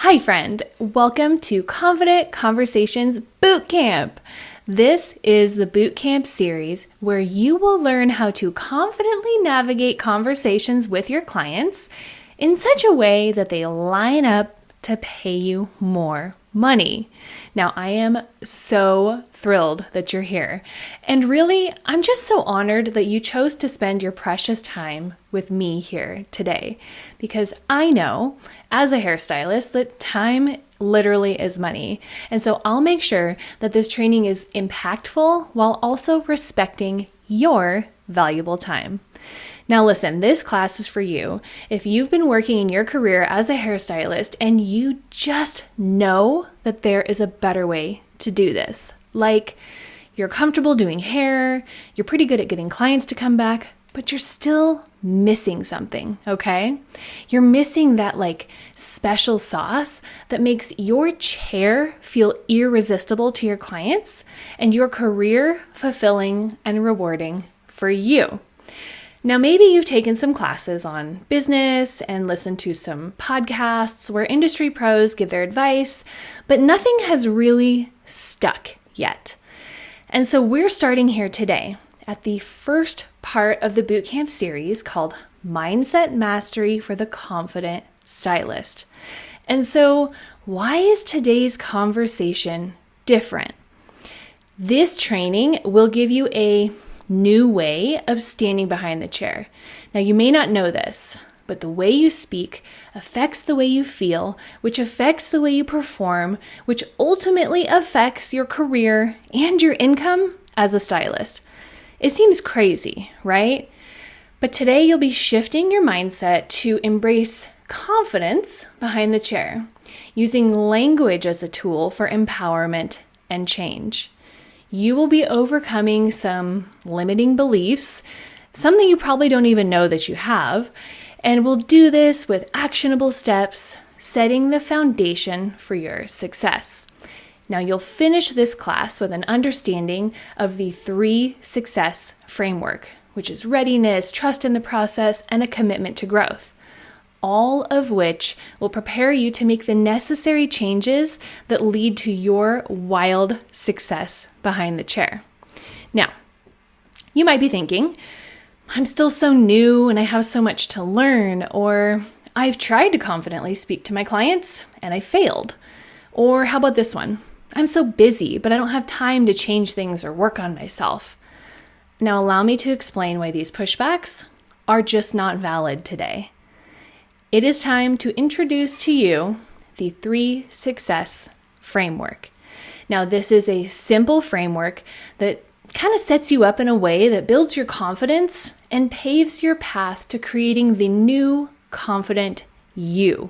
Hi friend, welcome to Confident Conversations Bootcamp. This is the bootcamp series where you will learn how to confidently navigate conversations with your clients in such a way that they line up to pay you more money. Now, I am so thrilled that you're here. And really, I'm just so honored that you chose to spend your precious time with me here today. Because I know, as a hairstylist, that time literally is money. And so I'll make sure that this training is impactful while also respecting your valuable time. Now listen, this class is for you if you've been working in your career as a hairstylist and you just know that there is a better way to do this. Like you're comfortable doing hair, you're pretty good at getting clients to come back, but you're still missing something, okay? You're missing that special sauce that makes your chair feel irresistible to your clients and your career fulfilling and rewarding for you. Now, maybe you've taken some classes on business and listened to some podcasts where industry pros give their advice, but nothing has really stuck yet. And so we're starting here today at the first part of the bootcamp series called Mindset Mastery for the Confident Stylist. And so why is today's conversation different? This training will give you a new way of standing behind the chair. Now, you may not know this, but the way you speak affects the way you feel, which affects the way you perform, which ultimately affects your career and your income as a stylist. It seems crazy, right? But today you'll be shifting your mindset to embrace confidence behind the chair, using language as a tool for empowerment and change. You will be overcoming some limiting beliefs, something you probably don't even know that you have, and we'll do this with actionable steps, setting the foundation for your success. Now, you'll finish this class with an understanding of the 3 success framework, which is readiness, trust in the process, and a commitment to growth. All of which will prepare you to make the necessary changes that lead to your wild success behind the chair. Now, you might be thinking, I'm still so new and I have so much to learn, or I've tried to confidently speak to my clients and I failed. Or how about this one? I'm so busy, but I don't have time to change things or work on myself. Now, allow me to explain why these pushbacks are just not valid today. It is time to introduce to you the 3 success framework. Now, this is a simple framework that kind of sets you up in a way that builds your confidence and paves your path to creating the new confident you.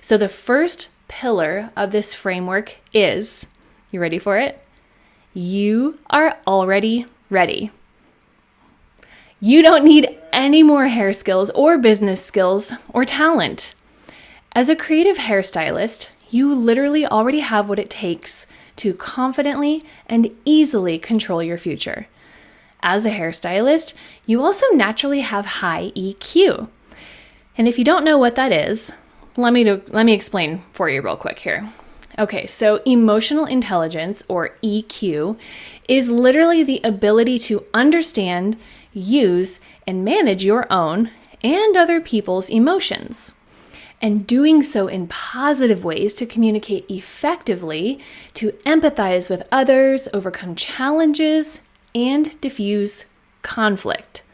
So the first pillar of this framework is, you ready for it? You are already ready. You don't need any more hair skills or business skills or talent. As a creative hairstylist, you literally already have what it takes to confidently and easily control your future. As a hairstylist, you also naturally have high EQ. And if you don't know what that is, let me explain for you real quick here. Okay, so emotional intelligence, or EQ, is literally the ability to understand, use, and manage your own and other people's emotions, and doing so in positive ways to communicate effectively, to empathize with others, overcome challenges, and diffuse conflict.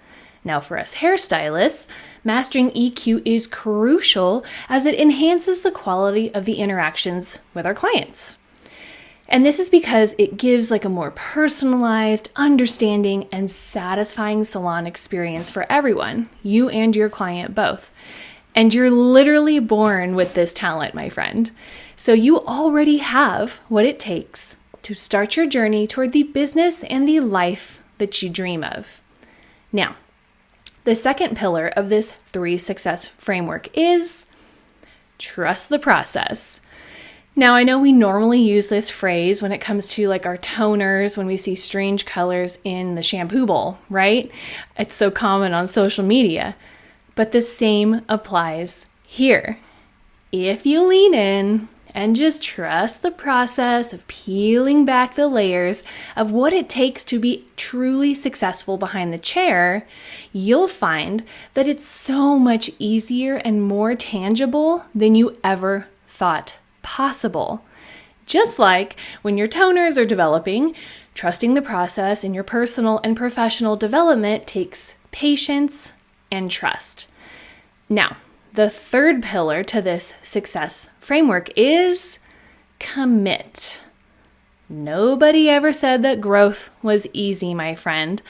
Now, for us hairstylists, mastering EQ is crucial as it enhances the quality of the interactions with our clients. And this is because it gives a more personalized, understanding, and satisfying salon experience for everyone, you and your client both. And you're literally born with this talent, my friend. So you already have what it takes to start your journey toward the business and the life that you dream of. Now, the second pillar of this 3 success framework is trust the process. Now, I know we normally use this phrase when it comes to our toners, when we see strange colors in the shampoo bowl, right? It's so common on social media. But the same applies here. if you lean in and just trust the process of peeling back the layers of what it takes to be truly successful behind the chair, you'll find that it's so much easier and more tangible than you ever thought possible. Just like when your toners are developing, trusting the process in your personal and professional development takes patience and trust. Now, the third pillar to this success framework is commit. Nobody ever said that growth was easy, my friend,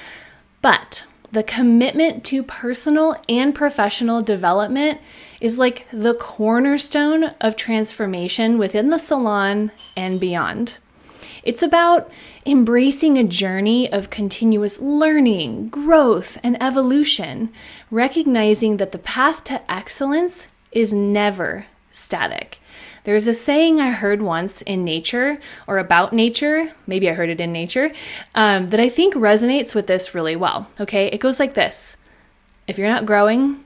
but the commitment to personal and professional development is like the cornerstone of transformation within the salon and beyond. It's about embracing a journey of continuous learning, growth, and evolution, recognizing that the path to excellence is never static. There's a saying I heard once in nature or about nature, maybe I heard it in nature, that I think resonates with this really well. Okay, it goes like this. If you're not growing,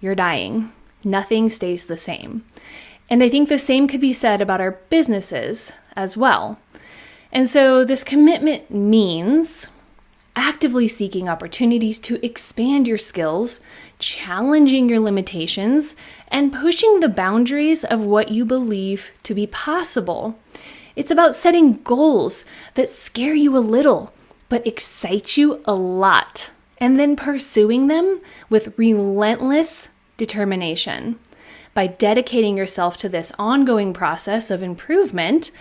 you're dying. Nothing stays the same. And I think the same could be said about our businesses as well. And so this commitment means actively seeking opportunities to expand your skills, challenging your limitations, and pushing the boundaries of what you believe to be possible. It's about setting goals that scare you a little, but excite you a lot, and then pursuing them with relentless determination. By dedicating yourself to this ongoing process of improvement,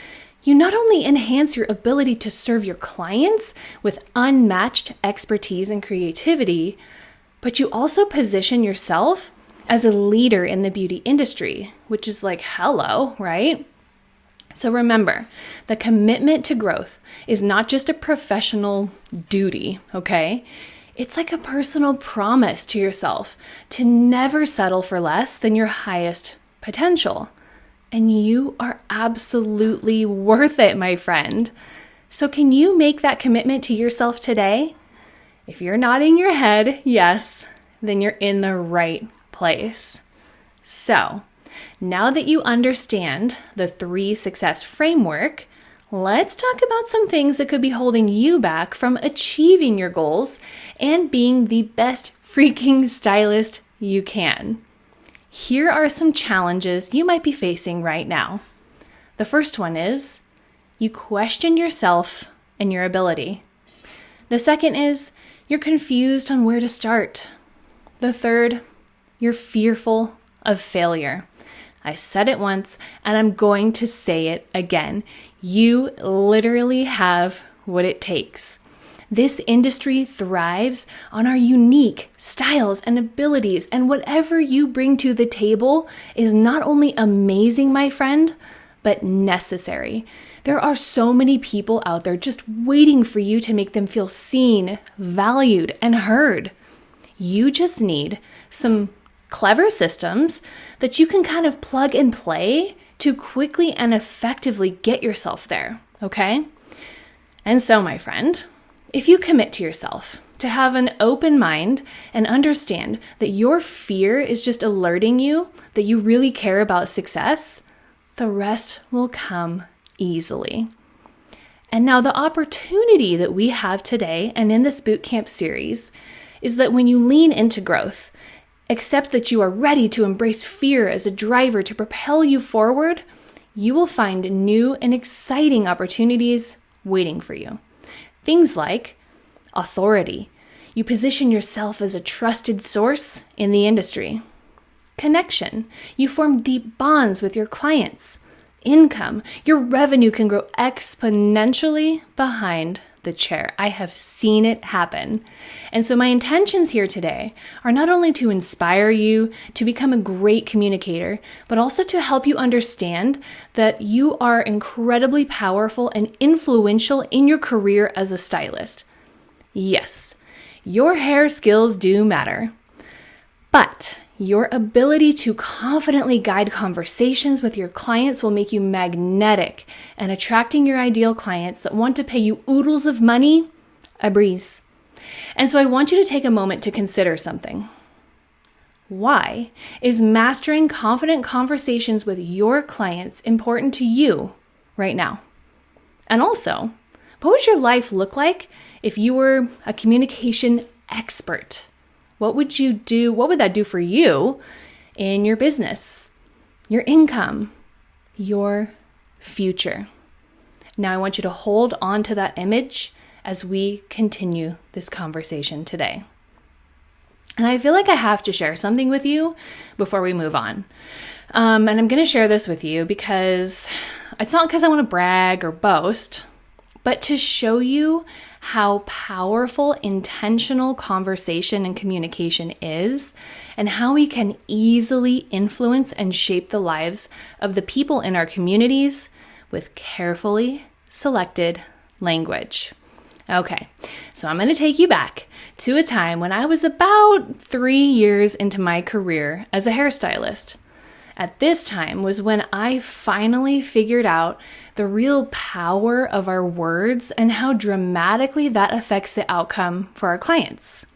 you not only enhance your ability to serve your clients with unmatched expertise and creativity, but you also position yourself as a leader in the beauty industry, which is like, hello, right? So remember, the commitment to growth is not just a professional duty, okay? It's like a personal promise to yourself to never settle for less than your highest potential. And you are absolutely worth it, my friend. So can you make that commitment to yourself today? If you're nodding your head, yes, then you're in the right place. So now that you understand the 3 success framework, let's talk about some things that could be holding you back from achieving your goals and being the best freaking stylist you can. Here are some challenges you might be facing right now. The first one is you question yourself and your ability. The second is you're confused on where to start. The third, you're fearful of failure. I said it once and I'm going to say it again. You literally have what it takes. This industry thrives on our unique styles and abilities, and whatever you bring to the table is not only amazing, my friend, but necessary. There are so many people out there just waiting for you to make them feel seen, valued, and heard. You just need some clever systems that you can kind of plug and play to quickly and effectively get yourself there, okay? And so, my friend, if you commit to yourself to have an open mind and understand that your fear is just alerting you that you really care about success, the rest will come easily. And now the opportunity that we have today and in this bootcamp series is that when you lean into growth, accept that you are ready to embrace fear as a driver to propel you forward, you will find new and exciting opportunities waiting for you. Things like authority. You position yourself as a trusted source in the industry. Connection. You form deep bonds with your clients. Income. Your revenue can grow exponentially behind the chair. I have seen it happen. And so my intentions here today are not only to inspire you to become a great communicator, but also to help you understand that you are incredibly powerful and influential in your career as a stylist. Yes, your hair skills do matter, but your ability to confidently guide conversations with your clients will make you magnetic, and attracting your ideal clients that want to pay you oodles of money, a breeze. And so I want you to take a moment to consider something. Why is mastering confident conversations with your clients important to you right now? And also, what would your life look like if you were a communication expert? What would you do? What would that do for you in your business, your income, your future? Now I want you to hold on to that image as we continue this conversation today. And I feel like I have to share something with you before we move on. And I'm going to share this with you because it's not because I want to brag or boast, but to show you how powerful intentional conversation and communication is, and how we can easily influence and shape the lives of the people in our communities with carefully selected language. Okay, so I'm going to take you back to a time when I was about 3 years into my career as a hairstylist. At this time was when I finally figured out the real power of our words and how dramatically that affects the outcome for our clients.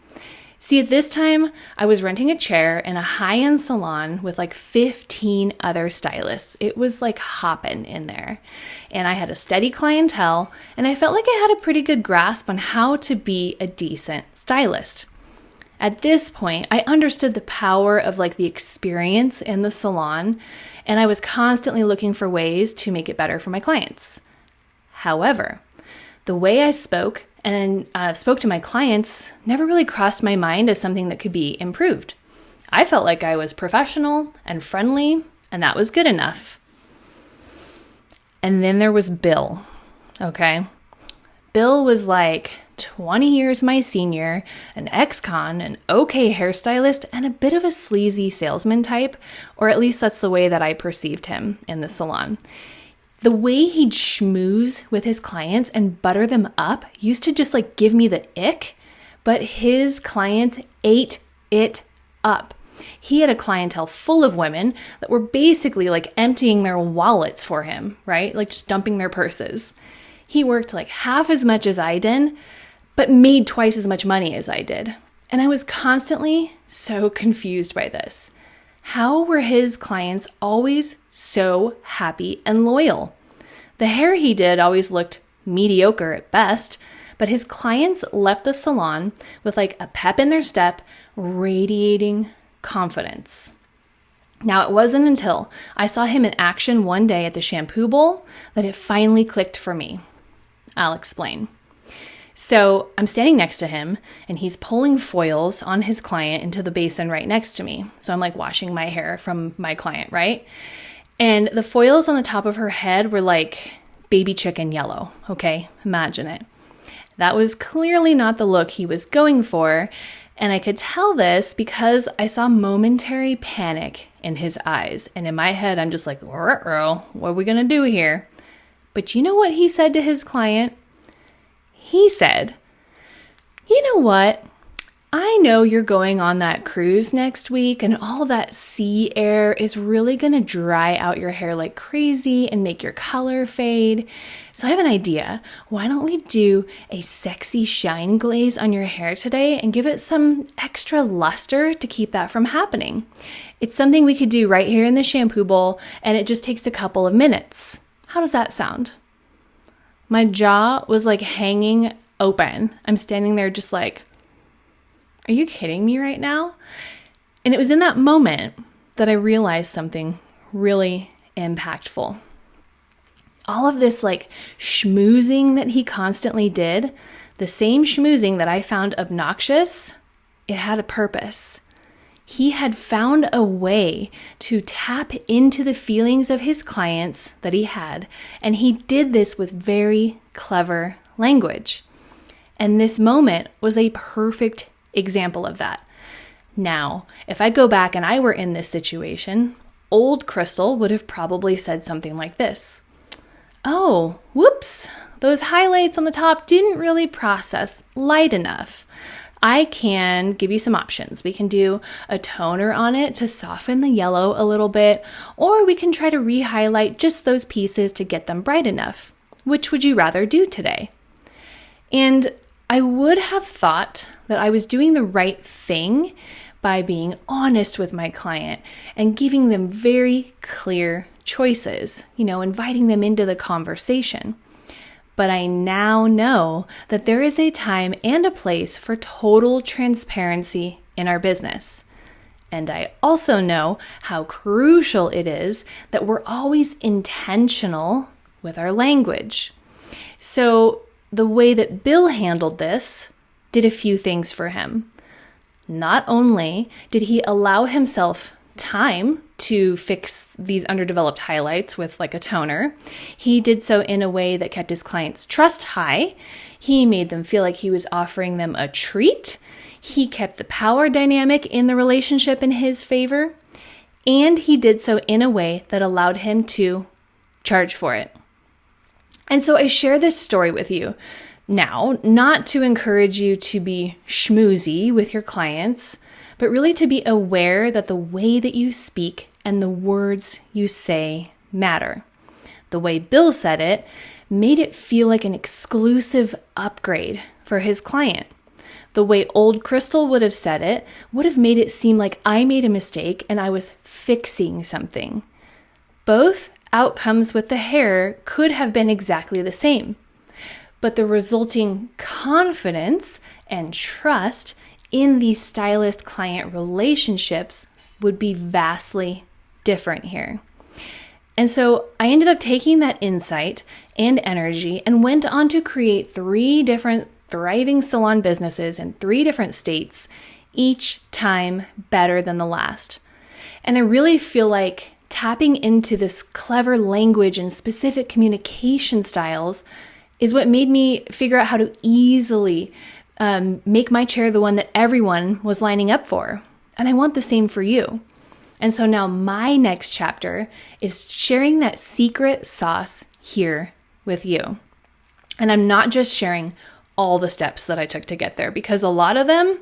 See, at this time, I was renting a chair in a high-end salon with like 15 other stylists. It was like hopping in there. And I had a steady clientele, and I felt like I had a pretty good grasp on how to be a decent stylist. At this point, I understood the power of like the experience in the salon, and I was constantly looking for ways to make it better for my clients. However, the way I spoke to my clients never really crossed my mind as something that could be improved. I felt like I was professional and friendly, and that was good enough. And then there was Bill, okay? Bill was like 20 years my senior, an ex-con, an okay hairstylist, and a bit of a sleazy salesman type, or at least that's the way that I perceived him in the salon. The way he'd schmooze with his clients and butter them up used to just like give me the ick, but his clients ate it up. He had a clientele full of women that were basically like emptying their wallets for him, right? Like just dumping their purses. He worked like half as much as I did, but made twice as much money as I did. And I was constantly so confused by this. How were his clients always so happy and loyal? The hair he did always looked mediocre at best, but his clients left the salon with like a pep in their step, radiating confidence. Now, it wasn't until I saw him in action one day at the shampoo bowl that it finally clicked for me. I'll explain. So I'm standing next to him, and he's pulling foils on his client into the basin right next to me. So I'm like washing my hair from my client, right? And the foils on the top of her head were like baby chicken yellow, okay? Imagine it. That was clearly not the look he was going for, and I could tell this because I saw momentary panic in his eyes. And in my head, I'm just like, ruh-roh, what are we gonna do here? But you know what he said to his client? He said, you know what? I know you're going on that cruise next week and all that sea air is really going to dry out your hair like crazy and make your color fade. So I have an idea. Why don't we do a sexy shine glaze on your hair today and give it some extra luster to keep that from happening? It's something we could do right here in the shampoo bowl, and it just takes a couple of minutes. How does that sound? My jaw was like hanging open. I'm standing there just like, are you kidding me right now? And it was in that moment that I realized something really impactful. All of this like schmoozing that he constantly did, the same schmoozing that I found obnoxious, it had a purpose. He had found a way to tap into the feelings of his clients that he had, and he did this with very clever language. And this moment was a perfect example of that. Now, if I go back and I were in this situation, old Crystal would have probably said something like this. Oh, whoops, those highlights on the top didn't really process light enough. I can give you some options. We can do a toner on it to soften the yellow a little bit, or we can try to re-highlight just those pieces to get them bright enough. Which would you rather do today? And I would have thought that I was doing the right thing, by being honest with my client and giving them very clear choices, inviting them into the conversation. But I now know that there is a time and a place for total transparency in our business. And I also know how crucial it is that we're always intentional with our language. So the way that Bill handled this did a few things for him. Not only did he allow himself time to fix these underdeveloped highlights with like a toner, he did so in a way that kept his clients' trust high. He made them feel like he was offering them a treat. He kept the power dynamic in the relationship in his favor. And he did so in a way that allowed him to charge for it. And so I share this story with you now, not to encourage you to be schmoozy with your clients, but really to be aware that the way that you speak and the words you say matter. The way Bill said it made it feel like an exclusive upgrade for his client. The way old Crystal would have said it would have made it seem like I made a mistake and I was fixing something. Both outcomes with the hair could have been exactly the same, but the resulting confidence and trust in these stylist-client relationships would be vastly different here. And so I ended up taking that insight and energy and went on to create 3 different thriving salon businesses in 3 different states, each time better than the last. And I really feel like tapping into this clever language and specific communication styles is what made me figure out how to easily make my chair the one that everyone was lining up for. And I want the same for you. And so now my next chapter is sharing that secret sauce here with you. And I'm not just sharing all the steps that I took to get there, because a lot of them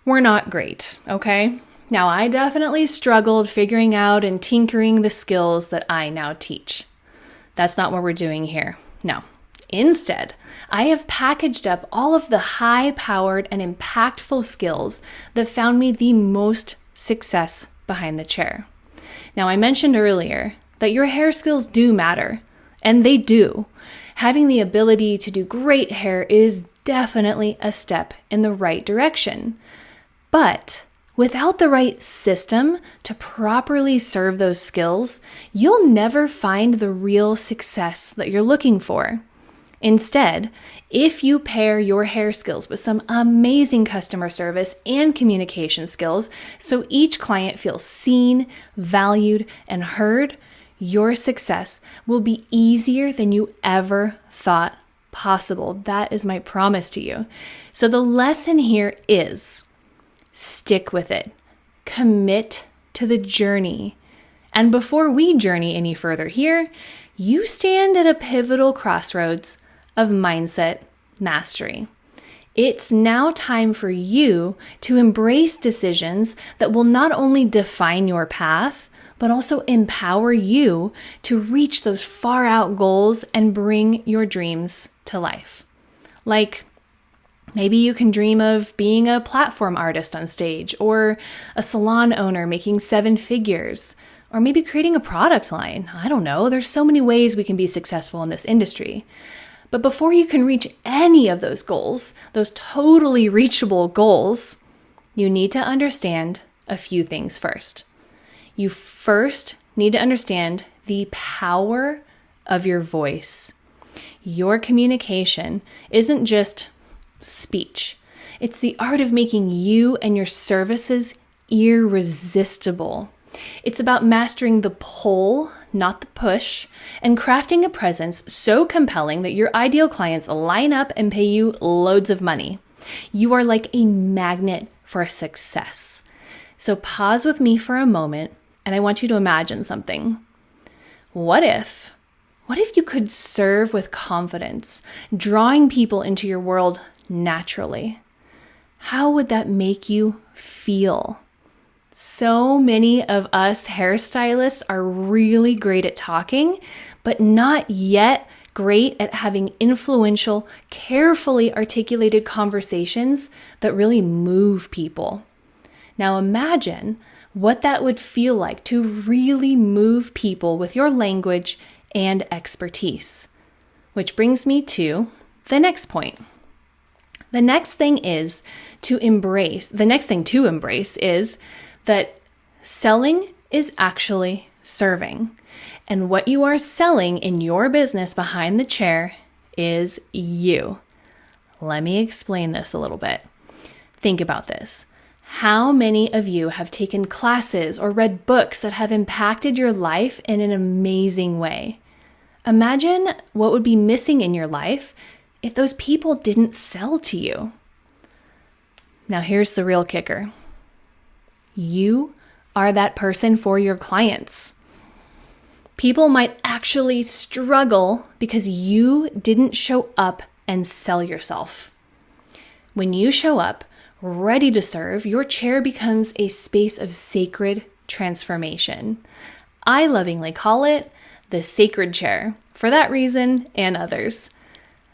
were not great, okay? Now, I definitely struggled figuring out and tinkering the skills that I now teach. That's not what we're doing here. No. Instead, I have packaged up all of the high-powered and impactful skills that found me the most success behind the chair. Now, I mentioned earlier that your hair skills do matter, and they do. Having the ability to do great hair is definitely a step in the right direction. But without the right system to properly serve those skills, you'll never find the real success that you're looking for. Instead, if you pair your hair skills with some amazing customer service and communication skills, so each client feels seen, valued, and heard, your success will be easier than you ever thought possible. That is my promise to you. So the lesson here is: stick with it. Commit to the journey. And before we journey any further here, you stand at a pivotal crossroads of mindset mastery. It's now time for you to embrace decisions that will not only define your path, but also empower you to reach those far out goals and bring your dreams to life. Like, maybe you can dream of being a platform artist on stage, or a salon owner making 7 figures, or maybe creating a product line. I don't know. There's so many ways we can be successful in this industry. But before you can reach any of those goals, those totally reachable goals, you need to understand a few things first. You first need to understand the power of your voice. Your communication isn't just speech. It's the art of making you and your services irresistible. It's about mastering the pull, not the push, and crafting a presence so compelling that your ideal clients line up and pay you loads of money. You are like a magnet for success. So pause with me for a moment, and I want you to imagine something. What if you could serve with confidence, drawing people into your world naturally? How would that make you feel? So many of us hairstylists are really great at talking, but not yet great at having influential, carefully articulated conversations that really move people. Now imagine what that would feel like to really move people with your language and expertise. Which brings me to the next point. The next thing to embrace is that selling is actually serving. And what you are selling in your business behind the chair is you. Let me explain this a little bit. Think about this. How many of you have taken classes or read books that have impacted your life in an amazing way? Imagine what would be missing in your life if those people didn't sell to you. Now here's the real kicker. You are that person for your clients. People might actually struggle because you didn't show up and sell yourself. When you show up ready to serve, your chair becomes a space of sacred transformation. I lovingly call it the sacred chair for that reason and others.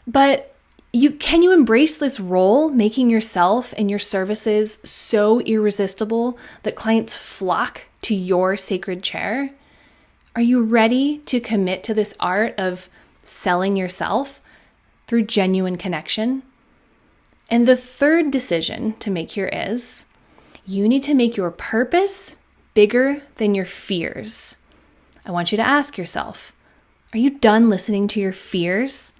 But can you embrace this role, making yourself and your services so irresistible that clients flock to your sacred chair? Are you ready to commit to this art of selling yourself through genuine connection? And the third decision to make here is you need to make your purpose bigger than your fears. I want you to ask yourself, are you done listening to your fears?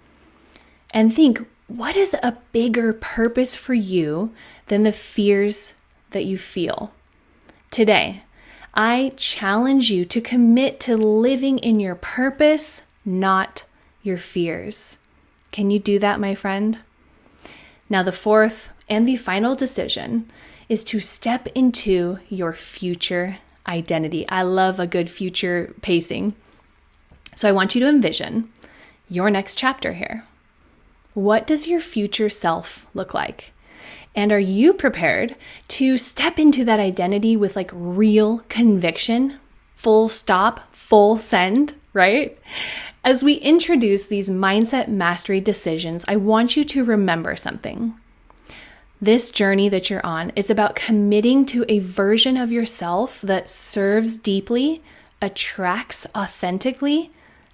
And think, what is a bigger purpose for you than the fears that you feel? Today, I challenge you to commit to living in your purpose, not your fears. Can you do that, my friend? Now, the fourth and the final decision is to step into your future identity. I love a good future pacing. So I want you to envision your next chapter here. What does your future self look like? And are you prepared to step into that identity with real conviction? Full stop, full send, right? As we introduce these mindset mastery decisions, I want you to remember something. This journey that you're on is about committing to a version of yourself that serves deeply, attracts authentically,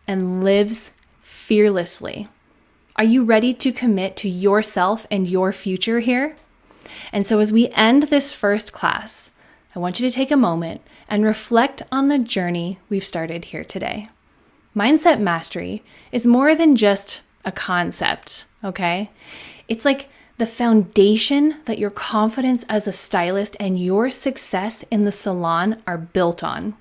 and lives fearlessly. Are you ready to commit to yourself and your future here? And so as we end this first class, I want you to take a moment and reflect on the journey we've started here today. Mindset mastery is more than just a concept, okay? It's like the foundation that your confidence as a stylist and your success in the salon are built on.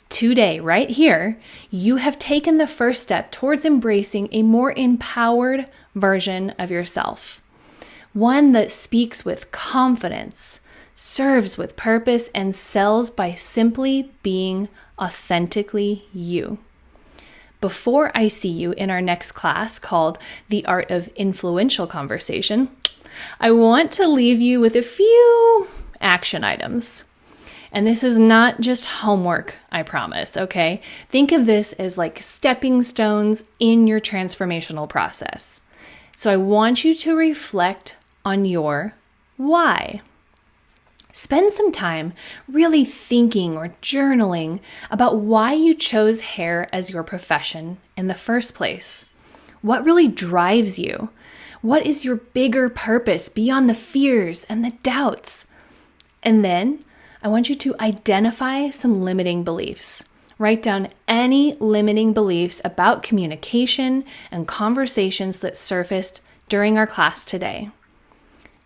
Today, right here, you have taken the first step towards embracing a more empowered version of yourself. One that speaks with confidence, serves with purpose, and sells by simply being authentically you. Before I see you in our next class called The Art of Influential Conversation, I want to leave you with a few action items. And this is not just homework, I promise, okay? Think of this as stepping stones in your transformational process. So I want you to reflect on your why. Spend some time really thinking or journaling about why you chose hair as your profession in the first place. What really drives you? What is your bigger purpose beyond the fears and the doubts? And then I want you to identify some limiting beliefs. Write down any limiting beliefs about communication and conversations that surfaced during our class today.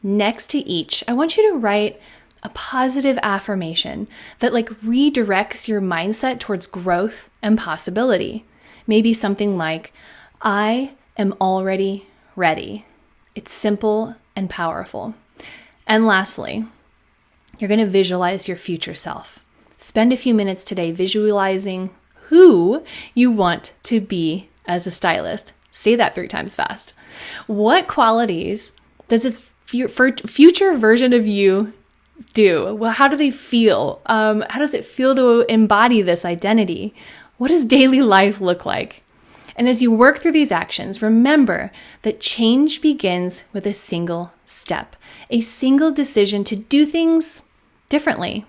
Next to each, I want you to write a positive affirmation that redirects your mindset towards growth and possibility. Maybe something like, I am already ready. It's simple and powerful. And lastly, you're going to visualize your future self. Spend a few minutes today visualizing who you want to be as a stylist. Say that 3 times fast. What qualities does this future version of you do? Well, how do they feel? How does it feel to embody this identity? What does daily life look like? And as you work through these actions, remember that change begins with a single step, a single decision to do things differently.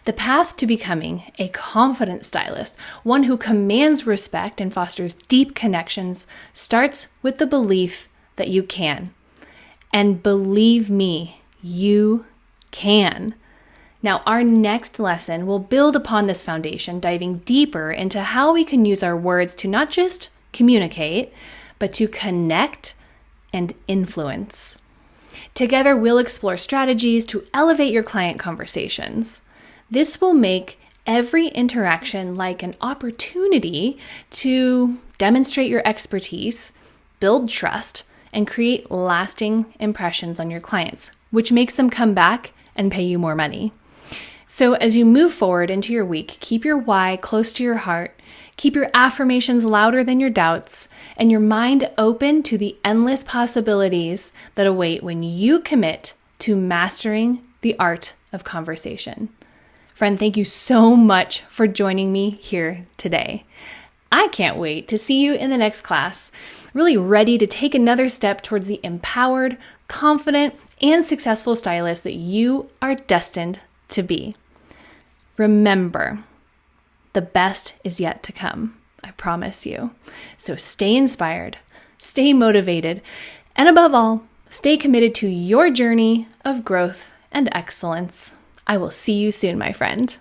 The path to becoming a confident stylist, one who commands respect and fosters deep connections, starts with the belief that you can. And believe me, you can. Now, our next lesson will build upon this foundation, diving deeper into how we can use our words to not just communicate, but to connect and influence. Together, we'll explore strategies to elevate your client conversations. This will make every interaction like an opportunity to demonstrate your expertise, build trust, and create lasting impressions on your clients, which makes them come back and pay you more money. So as you move forward into your week, keep your why close to your heart, keep your affirmations louder than your doubts, and your mind open to the endless possibilities that await when you commit to mastering the art of conversation. Friend, thank you so much for joining me here today. I can't wait to see you in the next class, really ready to take another step towards the empowered, confident, and successful stylist that you are destined to be. Remember, the best is yet to come, I promise you. So stay inspired, stay motivated, and above all, stay committed to your journey of growth and excellence. I will see you soon, my friend.